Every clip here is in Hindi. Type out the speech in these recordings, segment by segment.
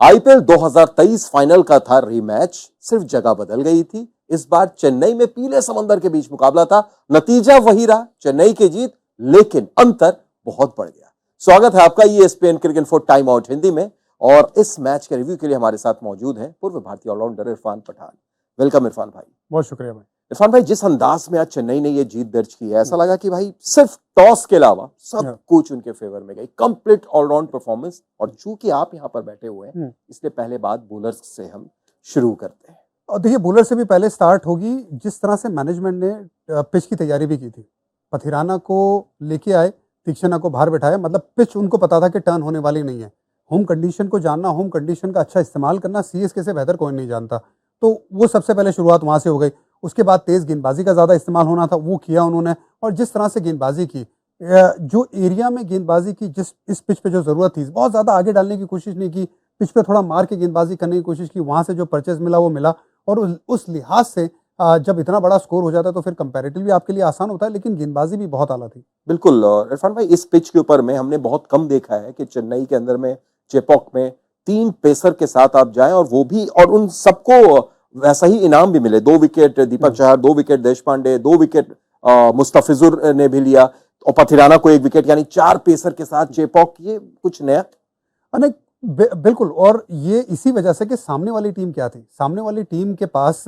आईपीएल 2023 फाइनल का था रीमैच, सिर्फ जगह बदल गई थी। इस बार चेन्नई में पीले समंदर के बीच मुकाबला था। नतीजा वही रहा, चेन्नई की जीत, लेकिन अंतर बहुत बढ़ गया। स्वागत है आपका ESPN cricket info time out Hindi में, और इस मैच के रिव्यू के लिए हमारे साथ मौजूद हैं पूर्व भारतीय ऑलराउंडर इरफान पठान। वेलकम इरफान भाई। बहुत शुक्रिया भाई। इरफान भाई, जिस अंदाज में आज चेन्नई ने ये जीत दर्ज की है, ऐसा लगा कि भाई सिर्फ टॉस के अलावा सब कुछ उनके फेवर में गई, कंप्लीट ऑलराउंड परफॉर्मेंस। और चूंकि आप यहाँ पर बैठे हुए हैं, इसलिए पहले बात बॉलर्स से हम शुरू करते हैं। और देखिए, बॉलर से भी पहले स्टार्ट होगी। जिस तरह से मैनेजमेंट ने पिच की तैयारी भी की थी, पथिराना को लेके आए, तीक्षणा को बाहर बैठाया, मतलब पिच उनको पता था कि टर्न होने वाली नहीं है। होम कंडीशन को जानना, होम कंडीशन का अच्छा इस्तेमाल करना सीएसके से बेहतर कोई नहीं जानता। तो वो सबसे पहले शुरुआत वहां से हो गई। उसके बाद तेज गेंदबाजी का ज़्यादा इस्तेमाल होना था, वो किया उन्होंने। और जिस तरह से गेंदबाजी की, जो एरिया में गेंदबाजी की, जिस इस पिच पे जो ज़रूरत थी, बहुत ज़्यादा आगे डालने की कोशिश नहीं की, पिच पे थोड़ा मार के गेंदबाजी करने की कोशिश की। वहाँ से जो परचेज मिला वो मिला। और उस लिहाज से जब इतना बड़ा स्कोर हो जाता है तो फिर कंपैरेटिवली आपके लिए आसान होता है, लेकिन गेंदबाजी भी बहुत आला थी। बिल्कुल। और इरफान भाई, इस पिच के ऊपर में हमने बहुत कम देखा है कि चेन्नई के अंदर में, चेपॉक में 3 पेसर के साथ आप जाएं और वो भी, और उन सबको वैसा ही इनाम भी मिले। 2 wicket Deepak Chahar, 2 wicket Deshpande, 2 wicket Mustafizur ने भी लिया, और पथिराना को 1 विकेट, यानी 4 पेसर के साथ चेपॉक। ये कुछ नया अनेक बिल्कुल। और ये इसी वजह से कि सामने वाली टीम क्या थी, सामने वाली टीम के पास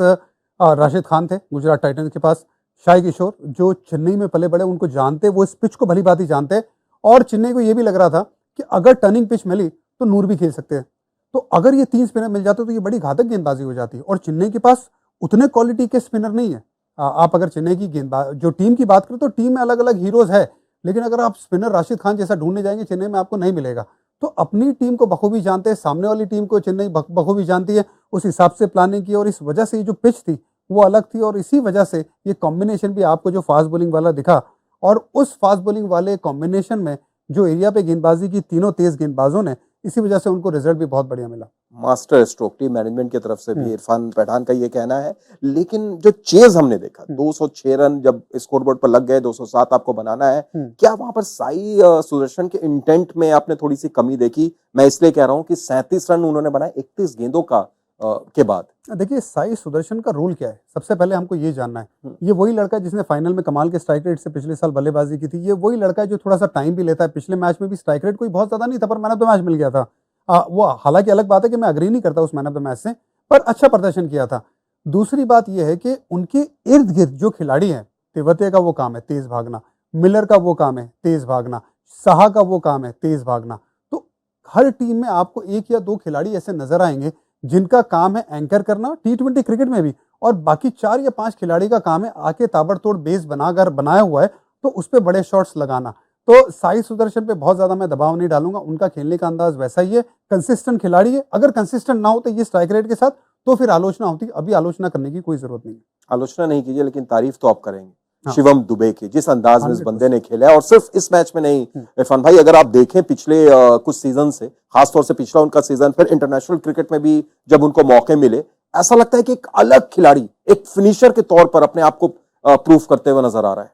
राशिद खान थे, गुजरात टाइटंस के पास शाही किशोर, जो चेन्नई में पले बड़े, उनको जानते, वो इस पिच को भली भांति जानते। और चेन्नई को ये भी लग रहा था कि अगर टर्निंग पिच मिली तो नूर भी खेल सकते हैं। तो अगर ये 3 स्पिनर मिल जाते तो ये बड़ी घातक गेंदबाजी हो जाती है। और चेन्नई के पास उतने क्वालिटी के स्पिनर नहीं है। आप अगर चेन्नई की गेंदबाज जो टीम की बात करें तो टीम में अलग अलग हीरोज है, लेकिन अगर आप स्पिनर राशिद खान जैसा ढूंढने जाएंगे चेन्नई में, आपको नहीं मिलेगा। तो अपनी टीम को बखूबी जानते हैं, सामने वाली टीम को चेन्नई बखूबी जानती है, उस हिसाब से प्लानिंग की। और इस वजह से ये जो पिच थी वो अलग थी, और इसी वजह से ये कॉम्बिनेशन भी आपको जो फास्ट बॉलिंग वाला दिखा, और उस फास्ट बॉलिंग वाले कॉम्बिनेशन में जो एरिया पे गेंदबाजी की तीनों तेज गेंदबाजों ने, इसी वजह से उनको रिजल्ट भी बहुत बढ़िया मिला। मास्टर स्ट्रोक टीम मैनेजमेंट की तरफ से भी इरफान पठान का ये कहना है। लेकिन जो चेज हमने देखा, 206 रन जब स्कोरबोर्ड पर लग गए, 207 आपको बनाना है, क्या वहां पर साई सुदर्शन के इंटेंट में आपने थोड़ी सी कमी देखी? मैं इसलिए कह रहा हूं कि 37 रन उन्होंने बनाए 31 गेंदों का के बाद। देखिए, साई सुदर्शन का रोल क्या है, सबसे पहले हमको ये जानना है। ये वही लड़का है जिसने फाइनल में कमाल के स्ट्राइक रेट से पिछले साल बल्लेबाजी की थी। ये वही लड़का है जो थोड़ा सा टाइम भी लेता है। पिछले मैच में भी स्ट्राइक रेट कोई बहुत ज्यादा नहीं था, पर मैन ऑफ द मैच मिल गया था। वो हालांकि अलग बात है कि मैं अग्री नहीं करता उस मैन ऑफ द मैच से, पर अच्छा प्रदर्शन किया था। दूसरी बात यह है कि उनके इर्द गिर्द जो खिलाड़ी हैं, तेवतिया का वो काम है तेज भागना, मिलर का वो काम है तेज भागना, साहा का वो काम है तेज भागना। तो हर टीम में आपको 1 या 2 खिलाड़ी ऐसे नजर आएंगे जिनका काम है एंकर करना, T20 क्रिकेट में भी। और बाकी 4 या 5 खिलाड़ी का काम है आके ताबड़तोड़ बेस बनाया हुआ है तो उस पर बड़े शॉट्स लगाना। तो साई सुदर्शन पे बहुत ज्यादा मैं दबाव नहीं डालूंगा, उनका खेलने का अंदाज वैसा ही है, कंसिस्टेंट खिलाड़ी है। अगर कंसिस्टेंट ना होते ये स्ट्राइक रेट के साथ तो फिर आलोचना होती, अभी आलोचना करने की कोई जरूरत नहीं। आलोचना नहीं कीजिए, लेकिन तारीफ तो आप करेंगे शिवम दुबे की, जिस अंदाज में इस बंदे ने खेला है। और सिर्फ इस मैच में नहीं इरफान भाई, अगर आप देखें पिछले कुछ सीजन से, खासतौर से पिछला उनका सीजन, फिर इंटरनेशनल क्रिकेट में भी जब उनको मौके मिले, ऐसा लगता है कि एक अलग खिलाड़ी, एक फिनिशर के तौर पर अपने आप को प्रूफ करते हुए नजर आ रहा है।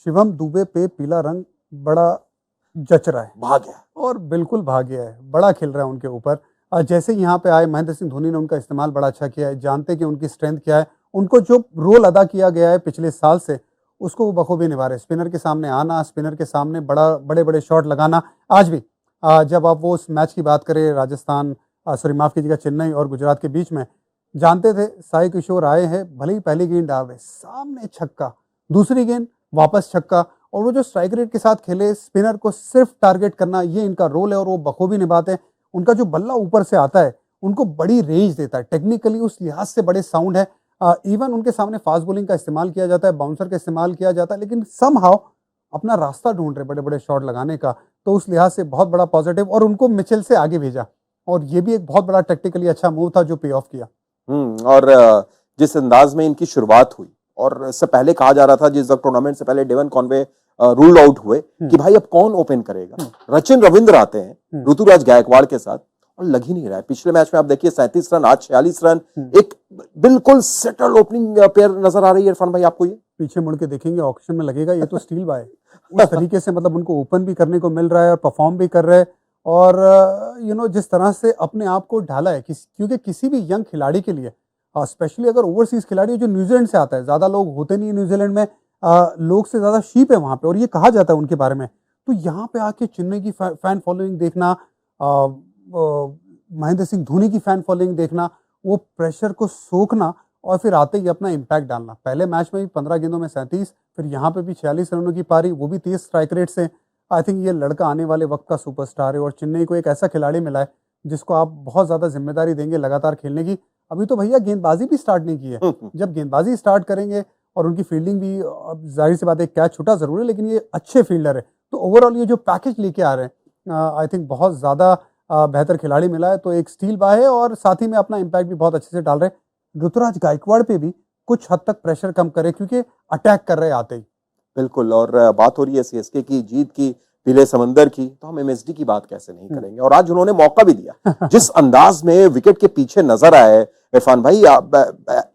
शिवम दुबे पे पीला रंग बड़ा जच रहा है, भाग्य, और बिल्कुल भाग्य है, बड़ा खेल रहा है उनके ऊपर। जैसे यहाँ पे आए महेंद्र सिंह धोनी ने उनका इस्तेमाल बड़ा अच्छा किया है, जानते कि उनकी स्ट्रेंथ क्या है, उनको जो रोल अदा किया गया है पिछले साल से उसको वो बखूबी निभा रहे। स्पिनर के सामने आना, स्पिनर के सामने बड़े बड़े शॉट लगाना। आज भी जब आप वो उस मैच की बात करें, राजस्थान माफ कीजिएगा, चेन्नई और गुजरात के बीच में, जानते थे साई किशोर आए हैं, भले ही पहली गेंद डाल रहे, सामने छक्का, दूसरी गेंद वापस छक्का। और वो जो स्ट्राइक रेट के साथ खेले, स्पिनर को सिर्फ टारगेट करना, ये इनका रोल है, और वो बखूबी निभाते हैं। उनका जो बल्ला ऊपर से आता है उनको बड़ी रेंज देता है, टेक्निकली उस लिहाज से बड़े साउंड है। इवन उनके सामने फास्ट बॉलिंग का इस्तेमाल किया जाता है, बाउंसर का इस्तेमाल किया जाता है, लेकिन समहाउ अपना रास्ता ढूंढ रहे बड़े बड़े शॉट लगाने का। तो उस लिहाज से बहुत बड़ा पॉजिटिव। और उनको मिचेल से आगे भेजा, और ये भी एक बहुत बड़ा टेक्निकली अच्छा मूव था जो पे ऑफ किया। और जिस अंदाज में इनकी शुरुआत हुई, और इससे पहले कहा जा रहा था, जिस टूर्नामेंट से पहले डेवन कॉनवे रूल आउट हुए कि भाई अब कौन ओपन करेगा, रचिन रविंद्र आते हैं ऋतुराज गायकवाड़ के साथ, और लग ही नहीं रहा है। पिछले मैच में आप देखिए 37 रन, आज 46 रन, एक बिल्कुल सेटल ओपनिंग पेयर नजर आ रही है इरफान भाई आपको। ये पीछे मुड़ के देखेंगे ऑक्शन में लगेगा ये तो स्टील बाय उस तरीके से, मतलब उनको ओपन भी करने को मिल रहा है और परफॉर्म भी कर रहे हैं। और जिस तरह से अपने आप को ढाला है, क्योंकि किसी भी यंग खिलाड़ी के लिए, स्पेशली अगर ओवरसीज खिलाड़ी जो न्यूजीलैंड से आता है, ज़्यादा लोग होते नहीं न्यूजीलैंड में, लोग से ज़्यादा शीप है वहाँ पे और ये कहा जाता है उनके बारे में। तो यहाँ पे आके चेन्नई की फैन फॉलोइंग देखना, महेंद्र सिंह धोनी की फैन फॉलोइंग देखना, वो प्रेशर को सोखना और फिर आते ही अपना इम्पैक्ट डालना। पहले मैच में भी 15 गेंदों में 37, फिर यहाँ पे भी 46 रनों की पारी, वो भी 30 स्ट्राइक रेट से। आई थिंक ये लड़का आने वाले वक्त का सुपरस्टार है और चेन्नई को एक ऐसा खिलाड़ी मिला है जिसको आप बहुत ज़्यादा जिम्मेदारी देंगे लगातार खेलने की। अभी तो भैया गेंदबाजी भी स्टार्ट नहीं की है, जब गेंदबाजी स्टार्ट करेंगे और उनकी फील्डिंग भी, जाहिर सी बात है कैच छूटा ज़रूर है लेकिन ये अच्छे फील्डर है, तो ओवरऑल ये जो पैकेज लेके आ रहे हैं, आई थिंक बहुत ज़्यादा बेहतर खिलाड़ी मिला है। तो एक स्टील बाय है और साथ ही में अपना इम्पैक्ट भी बहुत अच्छे से डाल रहे हैं। ऋतुराज गायकवाड़ पे भी कुछ हद तक प्रेशर कम करे क्योंकि अटैक कर रहे आते ही। बिल्कुल, और बात हो रही है सीएसके की जीत की, पीले समंदर की, तो हम एमएसडी की बात कैसे नहीं करेंगे। और आज उन्होंने मौका भी दिया, जिस अंदाज में विकेट के पीछे नजर आए इरफान भाई,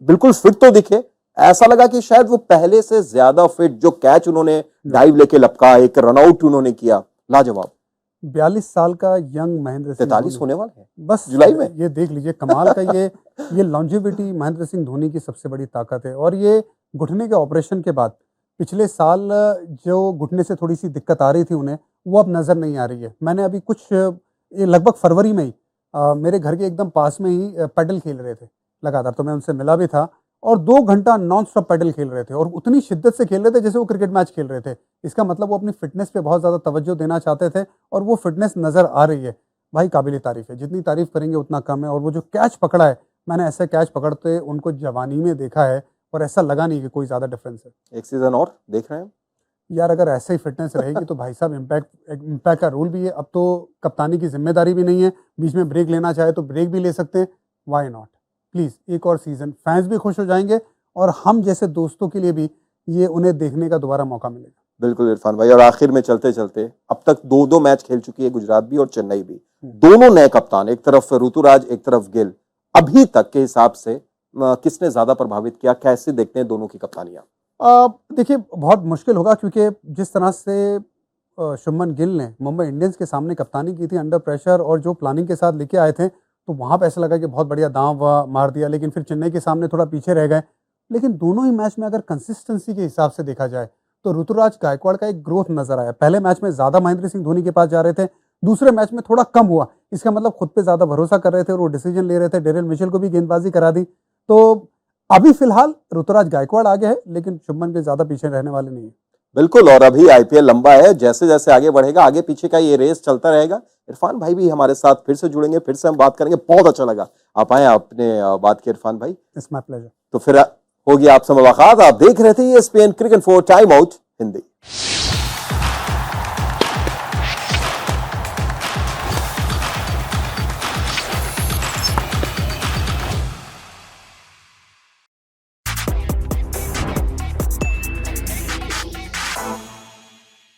बिल्कुल फिट तो दिखे, ऐसा लगा कि शायद वो पहले से ज्यादा फिट। जो कैच उन्होंने डाइव लेके लपका, एक रनआउट उन्होंने किया, लाजवाब। 42 साल का यंग महेंद्र सिंह 43 होने वाले हैं बस जुलाई में। ये देख लीजिए कमाल का ये लॉन्जेविटी महेंद्र सिंह धोनी की सबसे बड़ी ताकत है। और ये घुटने के ऑपरेशन के बाद पिछले साल जो घुटने से थोड़ी सी दिक्कत आ रही थी उन्हें, वो अब नज़र नहीं आ रही है। मैंने अभी ये लगभग फरवरी में ही मेरे घर के एकदम पास में ही पैडल खेल रहे थे लगातार, तो मैं उनसे मिला भी था और 2 घंटा नॉन स्टॉप पैडल खेल रहे थे और उतनी शिद्दत से खेल रहे थे जैसे वो क्रिकेट मैच खेल रहे थे। इसका मतलब वो अपनी फिटनेस पे बहुत ज़्यादा तवज्जो देना चाहते थे और वो फिटनेस नज़र आ रही है। भाई काबिल तारीफ़ है, जितनी तारीफ़ करेंगे उतना कम है। और वो जो कैच पकड़ा है, मैंने ऐसे कैच पकड़ते उनको जवानी में देखा है और ऐसा लगा नहीं कि कोई ज़्यादा डिफरेंस है। एक सीजन और देख रहे हैं यार, अगर ऐसे ही फिटनेस रहेगी तो भाई साहब इम्पैक्ट का रूल भी है। अब तो कप्तानी की जिम्मेदारी भी नहीं है, बीच में ब्रेक लेना चाहे तो ब्रेक भी ले सकते हैं। वाई नॉट, प्लीज़ एक और सीज़न, फैंस भी खुश हो जाएंगे और हम जैसे दोस्तों के लिए भी ये उन्हें देखने का दोबारा मौका मिलेगा। बिल्कुल इरफान भाई, और आखिर में चलते चलते अब तक 2-2 मैच खेल चुकी है गुजरात भी और चेन्नई भी, दोनों नए कप्तान, एक तरफ ऋतुराज एक तरफ गिल। अभी तक के हिसाब से किसने ज्यादा प्रभावित किया, कैसे देखते हैं दोनों की कप्तानियां? देखिए बहुत मुश्किल होगा क्योंकि जिस तरह से शुभमन गिल ने मुंबई इंडियंस के सामने कप्तानी की थी अंडर प्रेशर और जो प्लानिंग के साथ लेके आए थे, तो वहाँ पे ऐसा लगा कि बहुत बढ़िया दांव मार दिया, लेकिन फिर चेन्नई के सामने थोड़ा पीछे रह गए। लेकिन दोनों ही मैच में अगर कंसिस्टेंसी के हिसाब से देखा जाए तो ऋतुराज गायकवाड़ का एक ग्रोथ नजर आया। पहले मैच में ज़्यादा महेंद्र सिंह धोनी के पास जा रहे थे, दूसरे मैच में थोड़ा कम हुआ। इसका मतलब खुद पे ज़्यादा भरोसा कर रहे थे और वो डिसीजन ले रहे थे। डेरिल मिचेल को भी गेंदबाजी करा दी। तो अभी फिलहाल ऋतुराज गायकवाड़ आगे है, लेकिन शुभमन गिल ज़्यादा पीछे रहने वाले नहीं है। बिल्कुल, और अभी आईपीएल लंबा है, जैसे जैसे आगे बढ़ेगा आगे पीछे का ये रेस चलता रहेगा। इरफान भाई भी हमारे साथ फिर से जुड़ेंगे, फिर से हम बात करेंगे। बहुत अच्छा लगा आप आए, आपने बात की इरफान भाई। It's my pleasure. तो फिर होगी आपसे मुलाकात। आप देख रहे थे ESPN cricket 4 time out Hindi.